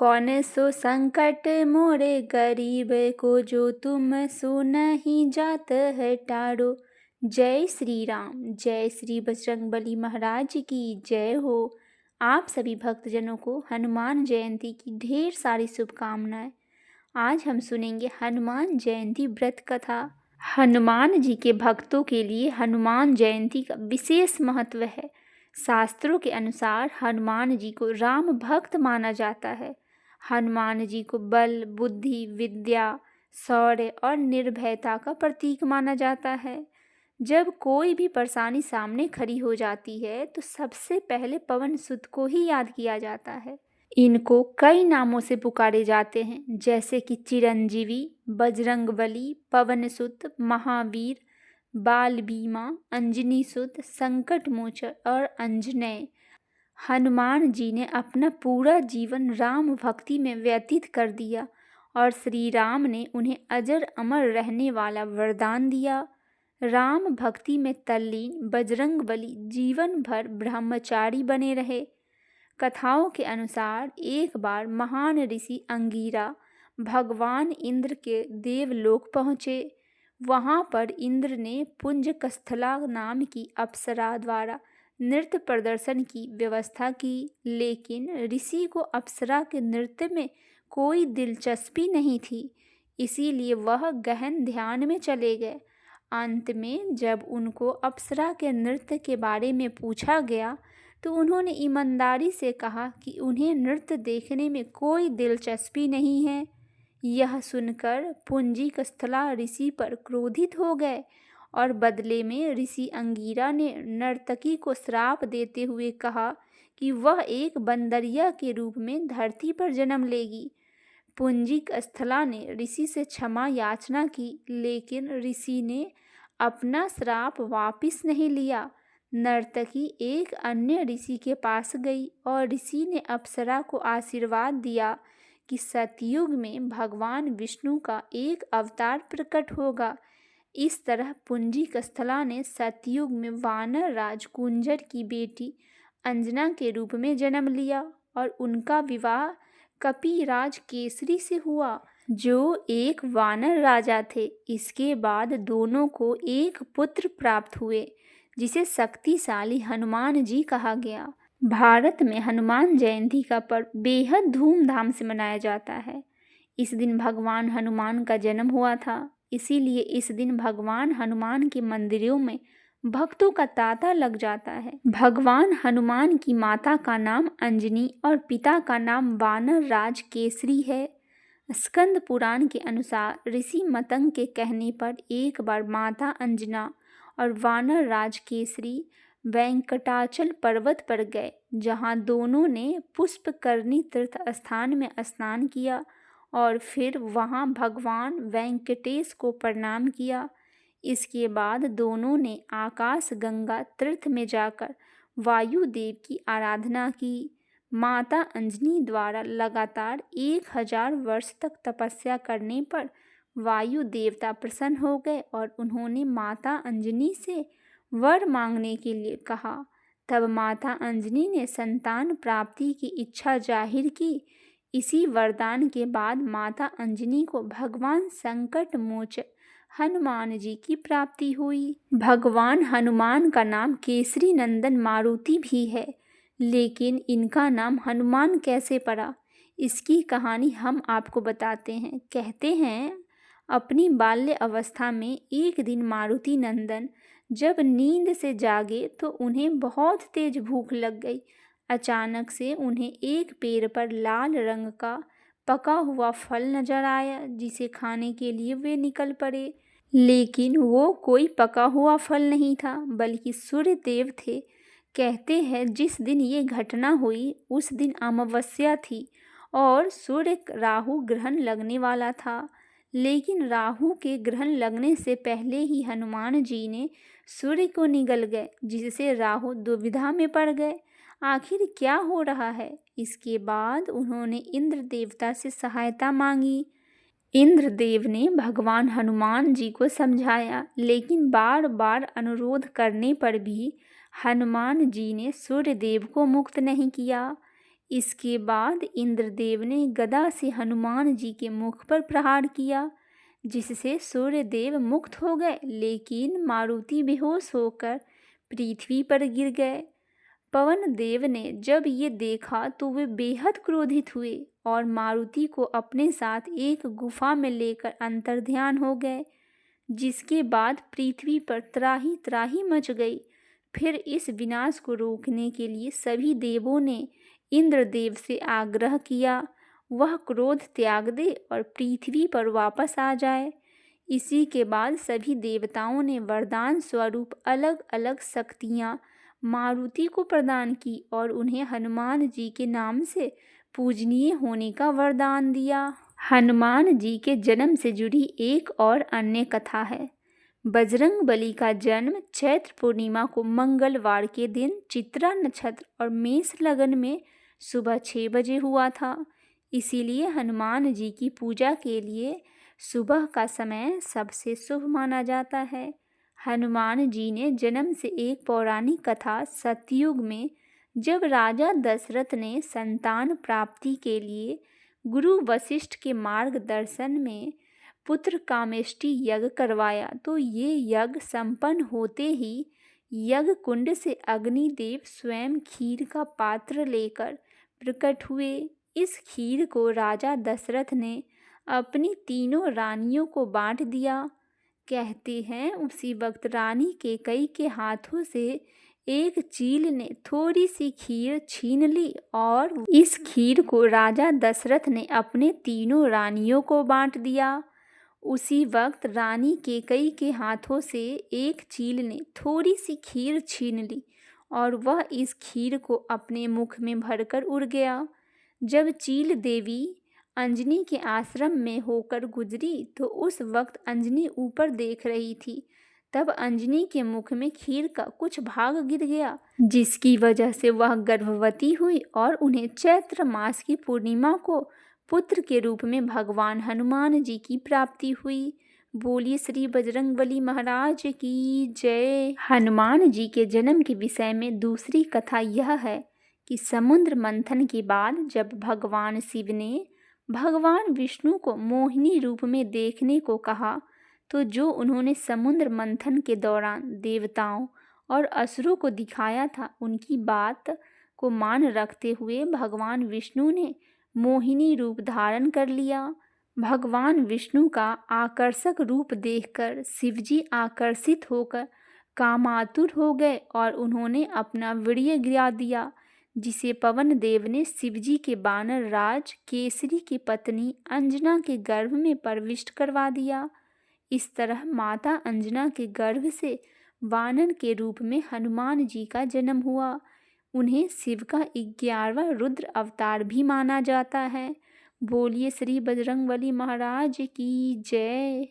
कौन सो संकट मोरे गरीब को, जो तुम सो नहीं जात है टारो। जय श्री राम। जय श्री बजरंगबली महाराज की जय हो। आप सभी भक्तजनों को हनुमान जयंती की ढेर सारी शुभकामनाएं। आज हम सुनेंगे हनुमान जयंती व्रत कथा। हनुमान जी के भक्तों के लिए हनुमान जयंती का विशेष महत्व है। शास्त्रों के अनुसार हनुमान जी को राम भक्त माना जाता है। हनुमान जी को बल, बुद्धि, विद्या, शौर्य और निर्भयता का प्रतीक माना जाता है। जब कोई भी परेशानी सामने खड़ी हो जाती है तो सबसे पहले पवन सुत को ही याद किया जाता है। इनको कई नामों से पुकारे जाते हैं, जैसे कि चिरंजीवी, बजरंगबली, पवन सुत, महावीर, बाल बीमा, अंजनी सुत, संकट मोचन और अंजनेय। हनुमान जी ने अपना पूरा जीवन राम भक्ति में व्यतीत कर दिया और श्री राम ने उन्हें अजर अमर रहने वाला वरदान दिया। राम भक्ति में तल्लीन बजरंगबली जीवन भर ब्रह्मचारी बने रहे। कथाओं के अनुसार एक बार महान ऋषि अंगीरा भगवान इंद्र के देवलोक पहुँचे। वहाँ पर इंद्र ने पुंजकस्थला नाम की अप्सरा द्वारा नृत्य प्रदर्शन की व्यवस्था की, लेकिन ऋषि को अप्सरा के नृत्य में कोई दिलचस्पी नहीं थी, इसीलिए वह गहन ध्यान में चले गए। अंत में जब उनको अप्सरा के नृत्य के बारे में पूछा गया तो उन्होंने ईमानदारी से कहा कि उन्हें नृत्य देखने में कोई दिलचस्पी नहीं है। यह सुनकर पुंजिकस्थला ऋषि पर क्रोधित हो गए और बदले में ऋषि अंगीरा ने नर्तकी को श्राप देते हुए कहा कि वह एक बंदरिया के रूप में धरती पर जन्म लेगी। पुंजिकस्थला ने ऋषि से क्षमा याचना की, लेकिन ऋषि ने अपना श्राप वापस नहीं लिया। नर्तकी एक अन्य ऋषि के पास गई और ऋषि ने अप्सरा को आशीर्वाद दिया कि सतयुग में भगवान विष्णु का एक अवतार प्रकट होगा। इस तरह पुंजिकस्थला ने सतयुग में वानर राज कुंजर की बेटी अंजना के रूप में जन्म लिया और उनका विवाह कपिराज केसरी से हुआ, जो एक वानर राजा थे। इसके बाद दोनों को एक पुत्र प्राप्त हुए, जिसे शक्तिशाली हनुमान जी कहा गया। भारत में हनुमान जयंती का पर्व बेहद धूमधाम से मनाया जाता है। इस दिन भगवान हनुमान का जन्म हुआ था, इसीलिए इस दिन भगवान हनुमान के मंदिरों में भक्तों का तांता लग जाता है। भगवान हनुमान की माता का नाम अंजनी और पिता का नाम वानर राज केसरी है। स्कंद पुराण के अनुसार ऋषि मतंग के कहने पर एक बार माता अंजना और वानर राज केसरी वेंकटाचल पर्वत पर गए, जहां दोनों ने पुष्पकरणी तीर्थ स्थान में स्नान किया और फिर वहां भगवान वेंकटेश को प्रणाम किया। इसके बाद दोनों ने आकाश गंगा तीर्थ में जाकर वायुदेव की आराधना की। माता अंजनी द्वारा लगातार 1000 वर्ष तक तपस्या करने पर वायु देवता प्रसन्न हो गए और उन्होंने माता अंजनी से वर मांगने के लिए कहा। तब माता अंजनी ने संतान प्राप्ति की इच्छा जाहिर की। इसी वरदान के बाद माता अंजनी को भगवान संकट मोचन हनुमान जी की प्राप्ति हुई। भगवान हनुमान का नाम केसरी नंदन मारुति भी है, लेकिन इनका नाम हनुमान कैसे पड़ा, इसकी कहानी हम आपको बताते हैं। कहते हैं अपनी बाल्य अवस्था में एक दिन मारुति नंदन जब नींद से जागे तो उन्हें बहुत तेज भूख लग गई। अचानक से उन्हें एक पेड़ पर लाल रंग का पका हुआ फल नजर आया, जिसे खाने के लिए वे निकल पड़े, लेकिन वो कोई पका हुआ फल नहीं था, बल्कि सूर्य देव थे। कहते हैं जिस दिन ये घटना हुई उस दिन अमावस्या थी और सूर्य राहु ग्रहण लगने वाला था, लेकिन राहु के ग्रहण लगने से पहले ही हनुमान जी ने सूर्य को निगल गए, जिससे राहु दुविधा में पड़ गए। आखिर क्या हो रहा है? इसके बाद उन्होंने इंद्र देवता से सहायता मांगी। इंद्र देव ने भगवान हनुमान जी को समझाया, लेकिन बार बार अनुरोध करने पर भी हनुमान जी ने सूर्य देव को मुक्त नहीं किया। इसके बाद इंद्रदेव ने गदा से हनुमान जी के मुख पर प्रहार किया, जिससे सूर्यदेव मुक्त हो गए, लेकिन मारुति बेहोश होकर पृथ्वी पर गिर गए। पवन देव ने जब ये देखा तो वे बेहद क्रोधित हुए और मारुति को अपने साथ एक गुफा में लेकर अंतर्ध्यान हो गए, जिसके बाद पृथ्वी पर त्राही त्राही मच गई। फिर इस विनाश को रोकने के लिए सभी देवों ने इंद्रदेव से आग्रह किया वह क्रोध त्याग दे और पृथ्वी पर वापस आ जाए। इसी के बाद सभी देवताओं ने वरदान स्वरूप अलग अलग शक्तियाँ मारुति को प्रदान की और उन्हें हनुमान जी के नाम से पूजनीय होने का वरदान दिया। हनुमान जी के जन्म से जुड़ी एक और अन्य कथा है। बजरंग बली का जन्म चैत्र पूर्णिमा को मंगलवार के दिन चित्रा नक्षत्र और मेष लगन में सुबह 6 बजे हुआ था। इसीलिए हनुमान जी की पूजा के लिए सुबह का समय सबसे शुभ माना जाता है। हनुमान जी ने जन्म से एक पौराणिक कथा सतयुग में जब राजा दशरथ ने संतान प्राप्ति के लिए गुरु वशिष्ठ के मार्गदर्शन में पुत्र कामेष्टि यज्ञ करवाया तो ये यज्ञ संपन्न होते ही यज्ञ कुंड से अग्निदेव स्वयं खीर का पात्र लेकर प्रकट हुए। इस खीर को राजा दशरथ ने अपनी तीनों रानियों को बांट दिया। कहते हैं उसी वक्त रानी कैकेयी के हाथों से एक चील ने थोड़ी सी खीर छीन ली और इस खीर को राजा दशरथ ने अपने तीनों रानियों को बांट दिया। उसी वक्त रानी कैकेयी के हाथों से एक चील ने थोड़ी सी खीर छीन ली और वह इस खीर को अपने मुख में भरकर उड़ गया। जब चील देवी अंजनी के आश्रम में होकर गुजरी तो उस वक्त अंजनी ऊपर देख रही थी। तब अंजनी के मुख में खीर का कुछ भाग गिर गया, जिसकी वजह से वह गर्भवती हुई और उन्हें चैत्र मास की पूर्णिमा को पुत्र के रूप में भगवान हनुमान जी की प्राप्ति हुई। बोलिए श्री बजरंगबली महाराज की जय। हनुमान जी के जन्म के विषय में दूसरी कथा यह है कि समुद्र मंथन के बाद जब भगवान शिव ने भगवान विष्णु को मोहिनी रूप में देखने को कहा तो जो उन्होंने समुद्र मंथन के दौरान देवताओं और असुरों को दिखाया था, उनकी बात को मान रखते हुए भगवान विष्णु ने मोहिनी रूप धारण कर लिया। भगवान विष्णु का आकर्षक रूप देखकर शिवजी आकर्षित होकर कामातुर हो गए और उन्होंने अपना वीर्य गिरा दिया, जिसे पवन देव ने शिवजी के बानर राज केसरी की पत्नी अंजना के गर्भ में प्रविष्ट करवा दिया। इस तरह माता अंजना के गर्भ से वानर के रूप में हनुमान जी का जन्म हुआ। उन्हें शिव का 11वां रुद्र अवतार भी माना जाता है। बोलिए श्री बजरंगबली महाराज की जय।